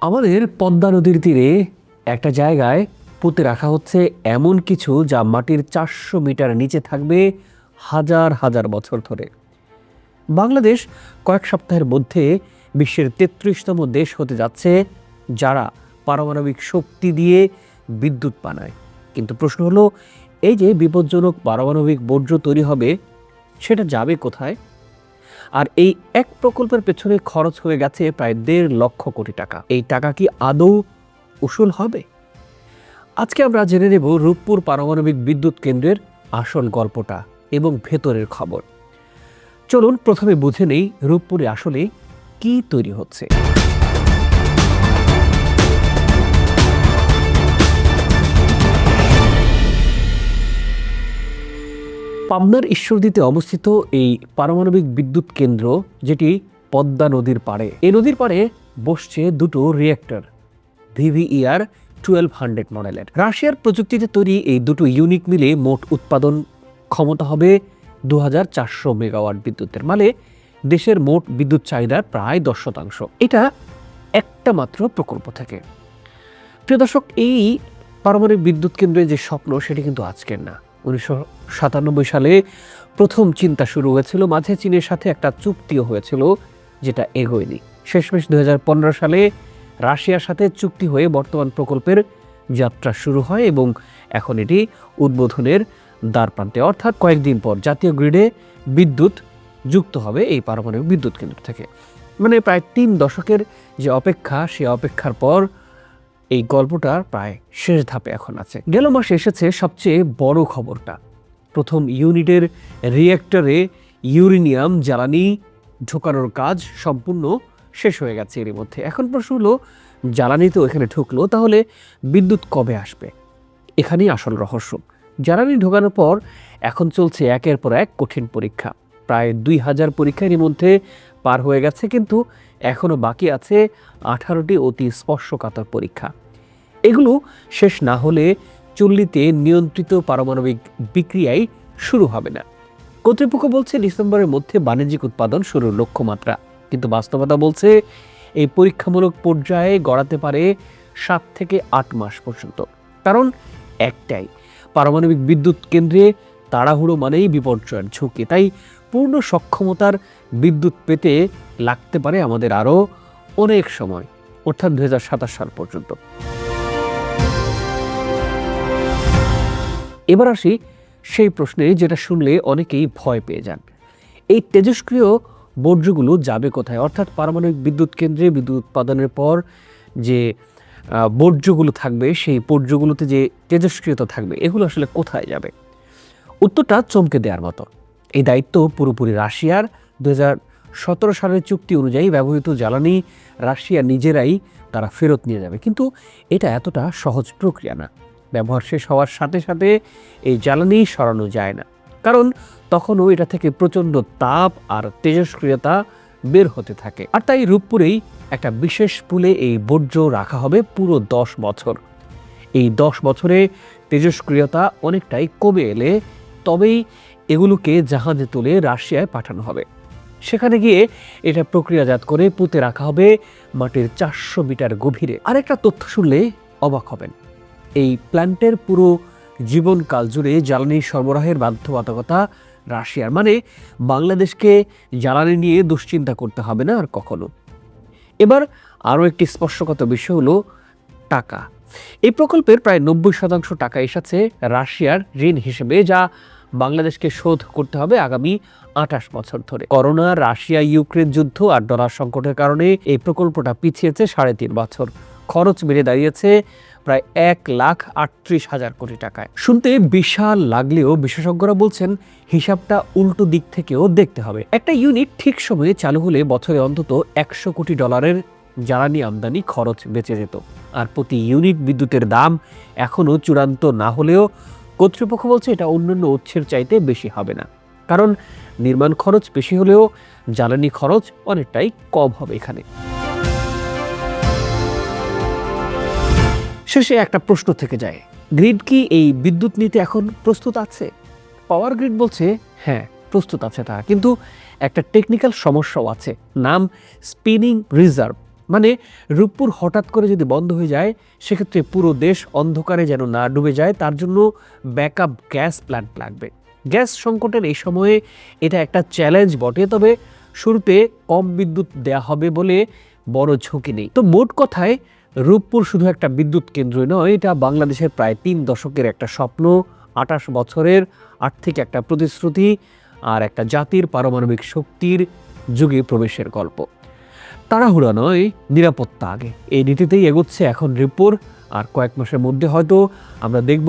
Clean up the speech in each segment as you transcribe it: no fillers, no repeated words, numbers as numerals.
আমাদের পদ্মা নদীর তীরে একটা জায়গায় পুঁতে রাখা হচ্ছে এমন কিছু যা মাটির 400 মিটার নিচে থাকবে হাজার হাজার বছর ধরে। বাংলাদেশ কয়েক সপ্তাহের মধ্যে বিশ্বের 33তম দেশ হতে যাচ্ছে যারা পারমাণবিক শক্তি দিয়ে বিদ্যুৎ বানায়। কিন্তু প্রশ্ন হলো, এই যে বিপজ্জনক পারমাণবিক বর্জ্য তৈরি হবে, সেটা যাবে কোথায়? আর এই এক প্রকল্পের পেছনে খরচ হয়ে গেছে প্রায় 1.5 লক্ষ কোটি টাকা। এই টাকা কি আদৌ উসুল হবে? আজকে আমরা জেনে নেব রূপপুর পারমাণবিক বিদ্যুৎ কেন্দ্রের আসল গল্পটা এবং ভেতরের খবর। চলুন প্রথমে বুঝে নেই রূপপুরে আসলে কি তৈরি হচ্ছে। পাবনার ঈশ্বরদীতে অবস্থিত এই পারমাণবিক বিদ্যুৎ কেন্দ্র, যেটি পদ্মা নদীর পাড়ে। এই নদীর পাড়ে বসছে দুটো রিঅ্যাক্টর, VVER 1200 মডেলের। রাশিয়ার প্রযুক্তিতে তৈরি এই দুটো ইউনিট মিলে মোট উৎপাদন ক্ষমতা হবে 2400 মেগাওয়াট বিদ্যুতের, মানে দেশের মোট বিদ্যুৎ চাহিদার প্রায় 10%। এটা একটা মাত্র প্রকল্প থেকে। প্রিয় দর্শক, এই পারমাণবিক বিদ্যুৎ কেন্দ্রের যে স্বপ্ন, সেটি কিন্তু আজকের না। 1997 সালে প্রথম চিন্তা শুরু হয়েছিল, মাঝে চীনের সাথে একটা চুক্তিও হয়েছিল, যেটা এগোয়নি। শেষমেশ 2015 সালে রাশিয়ার সাথে চুক্তি হয়ে বর্তমান প্রকল্পের যাত্রা শুরু হয় এবং এখন এটি উদ্বোধনের দ্বারপ্রান্তে, অর্থাৎ কয়েকদিন পর জাতীয় গ্রিডে বিদ্যুৎ যুক্ত হবে এই পারমাণবিক বিদ্যুৎ কেন্দ্র থেকে। মানে প্রায় 3 দশকের যে অপেক্ষা, সে অপেক্ষার পর এই গল্পটা প্রায় শেষ ধাপে এখন আছে। গেল মাসে এসেছে সবচেয়ে বড় খবরটা। প্রথম ইউনিটের রিঅ্যাক্টরে ইউরেনিয়াম জ্বালানি ঢোকানোর কাজ সম্পূর্ণ শেষ হয়ে গেছে এর মধ্যে। এখন প্রশ্ন হলো, জ্বালানি তো এখানে ঢুকলো, তাহলে বিদ্যুৎ কবে আসবে? এখানেই আসল রহস্য। জ্বালানি ঢোকানোর পর এখন চলছে একের পর এক কঠিন পরীক্ষা। প্রায় 2000 পরীক্ষা এর মধ্যে পার হয়ে গেছে, কিন্তু এখনও বাকি আছে 18টি অতি স্পর্শকাতর পরীক্ষা। এগুলো শেষ না হলে চুল্লিতে নিয়ন্ত্রিত পারমাণবিক বিক্রিয়াই শুরু হবে না। কর্তৃপক্ষ বলছে ডিসেম্বরের মধ্যে বাণিজ্যিক উৎপাদন শুরুর লক্ষ্যমাত্রা, কিন্তু বাস্তবতা বলছে এই পরীক্ষামূলক পর্যায়ে গড়াতে পারে 7 থেকে 8 মাস পর্যন্ত। কারণ একটাই, পারমাণবিক বিদ্যুৎ কেন্দ্রে তাড়াহুড়ো মানেই বিপর্যয়ের ঝুঁকি। তাই পূর্ণ সক্ষমতার বিদ্যুৎ পেতে লাগতে পারে আমাদের আরও অনেক সময়, অর্থাৎ 2027 সাল পর্যন্ত। এবার আসি সেই প্রশ্নে, যেটা শুনলে অনেকেই ভয় পেয়ে যান। এই তেজস্ক্রিয় বর্জ্যগুলো যাবে কোথায়? অর্থাৎ পারমাণবিক বিদ্যুৎ কেন্দ্রে বিদ্যুৎ উৎপাদনের পর যে বর্জ্যগুলো থাকবে, সেই বর্জ্যগুলোতে যে তেজস্ক্রিয়তা থাকবে, এগুলো আসলে কোথায় যাবে? উত্তরটা চমকে দেওয়ার মতো। এই দায়িত্ব পুরোপুরি রাশিয়ার। 2017 সালের চুক্তি অনুযায়ী ব্যবহৃত জ্বালানি রাশিয়া নিজেরাই তারা ফেরত নিয়ে যাবে। কিন্তু এটা এতটা সহজ প্রক্রিয়া না। ব্যবহার শেষ হওয়ার সাথে সাথে এই জ্বালানি সরানো যায় না, কারণ তখনও এটা থেকে প্রচণ্ড তাপ আর তেজস্ক্রিয়তা বের হতে থাকে। আর তাই রূপপুরেই একটা বিশেষ পুলে এই বর্জ্য রাখা হবে পুরো 10 বছর। এই 10 বছরে তেজস্ক্রিয়তা অনেকটাই কমে এলে তবেই এগুলোকে জাহাজে তুলে রাশিয়ায় পাঠানো হবে। সেখানে গিয়ে এটা প্রক্রিয়াজাত করে পুঁতে রাখা হবে মাটির 400 মিটার গভীরে। আরেকটা তথ্য শুনলে অবাক হবেন, এই প্ল্যান্টের পুরো জীবনকাল জুড়ে জ্বালানি সরবরাহের বাধ্যবাধকতা রাশিয়ার, মানে বাংলাদেশকে জ্বালানি নিয়ে দুশ্চিন্তা করতে হবে না আর কখনো। এবার আরও একটি স্পর্শকাতর বিষয় হলো টাকা। এই প্রকল্পের প্রায় 90% টাকা এসেছে রাশিয়ার ঋণ হিসেবে, যা বাংলাদেশকে শোধ করতে হবে আগামী 28 বছর ধরে। করোনা, রাশিয়া ইউক্রেন যুদ্ধ আর ডলার সংকটের কারণে এই প্রকল্পটা পিছিয়েছে 3.5 বছর। খরচ বেড়ে দাঁড়িয়েছে প্রায় 1,38,000 কোটি টাকায়। শুনতে বিশাল লাগলেও বিশেষজ্ঞরা বলছেন হিসাবটা উল্টো দিক থেকেও দেখতে হবে। একটা ইউনিট ঠিক সময়ে চালু হলে বছরে অন্তত $100 কোটি জ্বালানি আমদানি খরচ বেঁচে যেত। আর প্রতি ইউনিট বিদ্যুতের দাম এখনও চূড়ান্ত না হলেও কর্তৃপক্ষ বলছে এটা অন্যান্য উৎসের চাইতে বেশি হবে না, কারণ নির্মাণ খরচ বেশি হলেও জ্বালানি খরচ অনেকটাই কম হবে এখানে। শেষে একটা প্রশ্ন থেকে যায়, গ্রিড কি এই বিদ্যুৎ নিতে এখন প্রস্তুত আছে? পাওয়ার গ্রিড বলছে হ্যাঁ প্রস্তুত আছে তারা, কিন্তু একটা টেকনিক্যাল সমস্যাও আছে, নাম স্পিনিং রিজার্ভ। মানে রূপপুর হঠাৎ করে যদি বন্ধ হয়ে যায় সেক্ষেত্রে পুরো দেশ অন্ধকারে যেন না ডুবে যায়, তার জন্য ব্যাকআপ গ্যাস প্ল্যান্ট লাগবে। গ্যাস সংকটের এই সময়ে এটা একটা চ্যালেঞ্জ বটে, তবে শুরুতে কম বিদ্যুৎ দেয়া হবে বলে বড় ঝুঁকি নেই। তো মোট কথায় রূপপুর শুধু একটা বিদ্যুৎ কেন্দ্রই নয়, এটা বাংলাদেশের প্রায় 3 দশকের একটা স্বপ্ন, 28 বছরের আর্থিক একটা প্রতিশ্রুতি, আর একটা জাতির পারমাণবিক শক্তির যুগে প্রবেশের গল্প। তাড়াহুড়া নয়, নিরাপত্তা আগে, এই নীতিতেই এগোচ্ছে এখন রূপপুর। আর কয়েক মাসের মধ্যে হয়তো আমরা দেখব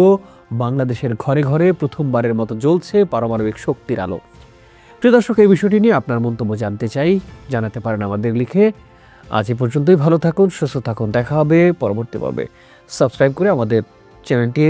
বাংলাদেশের ঘরে ঘরে প্রথমবারের মতো জ্বলছে পারমাণবিক শক্তির আলো। প্রিয় দর্শক, এই বিষয়টি নিয়ে আপনার মন্তব্য জানতে চাই, জানাতে পারেন আমাদের লিখে। আজ এ পর্যন্তই, ভালো থাকুন, সুস্থ থাকুন, দেখা হবে পরবর্তী পর্বে। সাবস্ক্রাইব করে আমাদের চ্যানেলটি